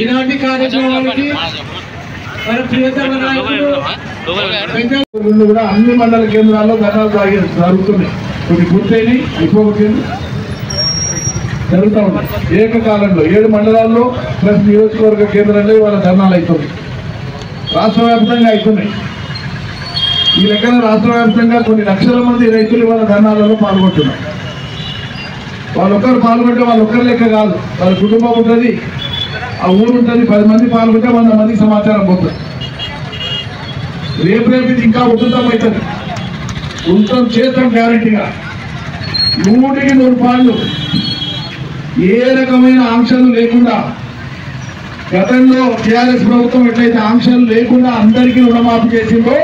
ఈనాటి కార్యక్రమానికి కూడా అన్ని మండల కేంద్రాల్లో ధర్నాలు జరుగుతున్నాయి. కొన్ని పూర్తయినాయి, అయిపోతుంది, జరుగుతూ ఉన్నాయి. ఏకకాలంలో 7 మండలాల్లో ప్లస్ నియోజకవర్గ కేంద్రాల్లో వాళ్ళ ధర్నాలు అవుతుంది. రాష్ట్ర వ్యాప్తంగా అవుతున్నాయి. ఈ లెక్కన రాష్ట్ర వ్యాప్తంగా కొన్ని లక్షల మంది రైతులు వాళ్ళ ధర్నాలలో పాల్గొంటున్నారు. వాళ్ళొక్కరు పాల్గొంటే వాళ్ళొక్కరి లెక్క కాదు, వాళ్ళ కుటుంబం ఉంటుంది, ఆ ఊరు ఉంటుంది. 10 మంది పాల్గొంటే 100 మందికి సమాచారం పోతుంది. రేపు ఇది ఇంకా ఉధృతం అవుతుంది. ఉధృతం చేస్తాం గ్యారంటీగా. 100కి 100 పాళ్ళు ఏ రకమైన ఆంక్షలు లేకుండా, గతంలో టీఆర్ఎస్ ప్రభుత్వం ఎట్లయితే ఆంక్షలు లేకుండా అందరికీ రుణమాఫీ చేసిందో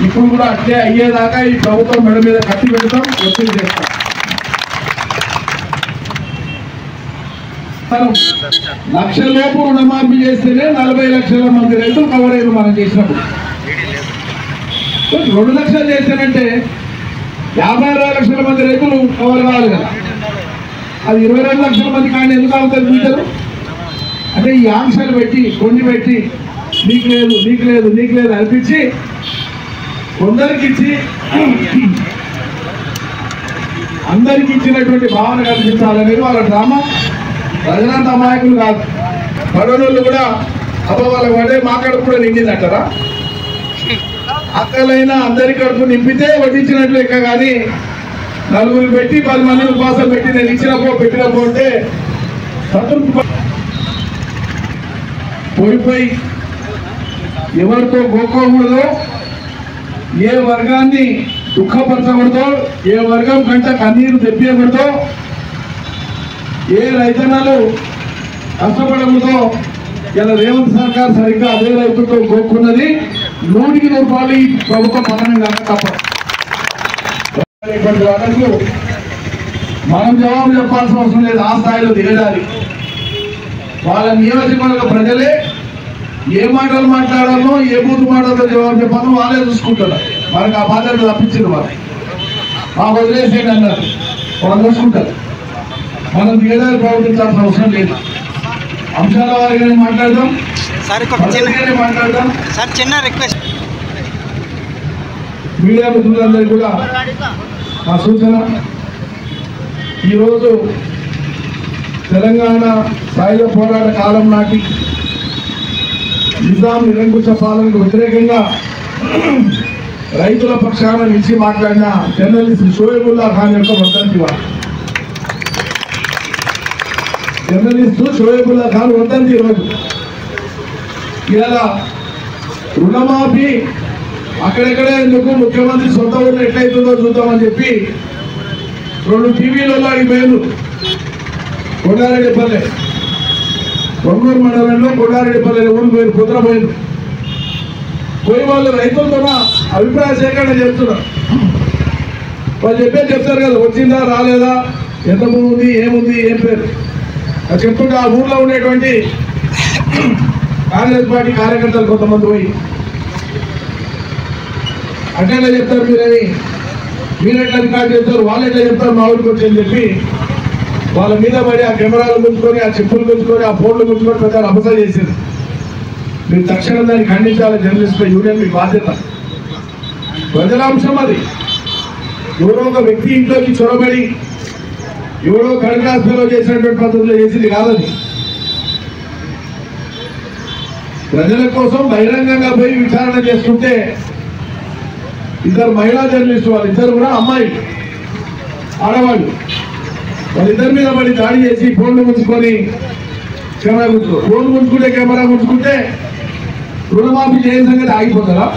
ఇప్పుడు కూడా అట్లే అయ్యేదాకా ఈ ప్రభుత్వం మెడ మీద కట్టి పెడతాం, ఒత్తిడి చేస్తాం. లక్షలోపు రుణమాఫీ చేస్తేనే 40 లక్షల మంది రైతులు కవర్ అయ్యారు మనం చేసినప్పుడు. 2 లక్షలు చేశానంటే 52 లక్షల మంది రైతులు కవర్ కావాలి కదా. అది 22 లక్షల మంది కానీ ఎందుకు అవుతుంది మీటరు? అంటే ఈ ఆంక్షలు పెట్టి కొన్ని పెట్టి నీకు లేదు నీకు లేదు నీకు లేదు అనిపించి కొందరికి ఇచ్చి అందరికి ఇచ్చినటువంటి భావన కల్పించాలనేది వాళ్ళ డ్రామా. ప్రజలంతా అమాయకులు కాదు, పడవలు కూడా అబ్బా వాళ్ళ పడే మా కడుపు కూడా నిండిందంటారా? అక్కలైనా అందరి కడుపు నింపితే వడ్డించినట్లు లెక్క. కానీ నలుగురు పెట్టి 10 మందిని ఉపవాసం పెట్టి నేను ఇచ్చినప్పుడు పెట్టినప్పుడు అంటే సంతృప్తి పోయిపోయి ఎవరితో గోక్కోకూడదో, ఏ వర్గాన్ని దుఃఖపరచకూడదో, ఏ వర్గం కంటే కన్నీరు తెప్పియకూడదో, ఏ రైతన్నలు కష్టపడకూడదో. ఇలా రేవంత్ సర్కార్ సరిగ్గా అదే రైతులతో గోక్కున్నది. 100కి 100 పాలు ఈ ప్రభుత్వం పతనం కాక తప్పదు. వాళ్ళకు మనం జవాబు చెప్పాల్సిన అవసరం లేదు, ఆ స్థాయిలో దిగజారి వాళ్ళ నియోజకవర్గ ప్రజలే ఏ మాటలు మాట్లాడాలో, ఏ బూతు మాటలతో జవాబు చెప్పాలో వాళ్ళే చూసుకుంటారు. మనకు ఆ బాధ్యత తప్పించింది. వాళ్ళు మా వదిలేసేయండి అన్నారు, వాళ్ళు చూసుకుంటారు. మనం దిగజారి ప్రవర్తించాల్సిన అవసరం లేదు. అంశాల వారిగానే మాట్లాడదాం, మాట్లాడదాం. చిన్న రిక్వెస్ట్ మీడియా మిత్రులందరికీ కూడా నా సూచన, ఈరోజు తెలంగాణ సాయుధ పోరాట కాలం నాటి నిజాం నిరంకుశ పాలనకు వ్యతిరేకంగా రైతుల పక్షాన నిలిచి మాట్లాడిన జర్నలిస్ట్ షోయబుల్లా ఖాన్ యొక్క వర్ధంతి. జర్నలిస్టు షోయబుల్లా ఖాన్ వర్ధంతి ఈరోజు. ఇలా రుణమాఫీ అక్కడెక్కడే ఎందుకు, ముఖ్యమంత్రి సొంత ఊరు ఎట్లయితుందో చూద్దామని చెప్పి 2 టీవీలలో అడిగిపోయారు. కొండారెడ్డిపల్లె, కొన్నూరు మండలంలో కొండారెడ్డిపల్లె ఊరు పోయి కుదరపోయింది. పోయి వాళ్ళు రైతులతో అభిప్రాయ సేకరణ చేస్తున్నారు. వాళ్ళు చెప్తారు కదా, వచ్చిందా రాలేదా, ఎంత భూమి ఉంది, ఏముంది, ఏం పేరు అది చెప్తుంటే ఆ ఊర్లో ఉండేటువంటి కాంగ్రెస్ పార్టీ కార్యకర్తలు కొంతమంది పోయి అంటే చెప్తారు మీరని, మీరు ఎట్లా రికార్డు చెప్తారు, వాళ్ళు ఎట్లా చెప్తారు మా ఊరికి వచ్చి అని చెప్పి వాళ్ళ మీద పడి ఆ కెమెరాలు గుంజుకొని, ఆ చెప్పులు గుంజుకొని, ఆ ఫోన్లు గుంజుకొని పెద్ద అబస చేసింది. మీరు తక్షణం దాన్ని ఖండించాలి. జర్నలిస్ట్ యూనియన్ మీ బాధ్యత. ప్రజలాంశం అది. ఎవరో ఒక వ్యక్తి ఇంట్లోకి చొరబడి ఎవరో కడకాస్లో చేసినటువంటి పద్ధతిలో చేసింది కాదని, ప్రజల కోసం బహిరంగంగా పోయి విచారణ చేస్తుంటే 2 మహిళా జర్నలిస్టు, వాళ్ళిద్దరు కూడా అమ్మాయి ఆడవాళ్ళు, వాళ్ళిద్దరి మీద పడి దాడి చేసి ఫోన్లు ముంచుకొని కెమెరా గుంజుకో, ఫోన్ ముంచుకుంటే కెమెరా ముంచుకుంటే రుణమాఫీ చేయని సంగతి ఆగిపోతారా?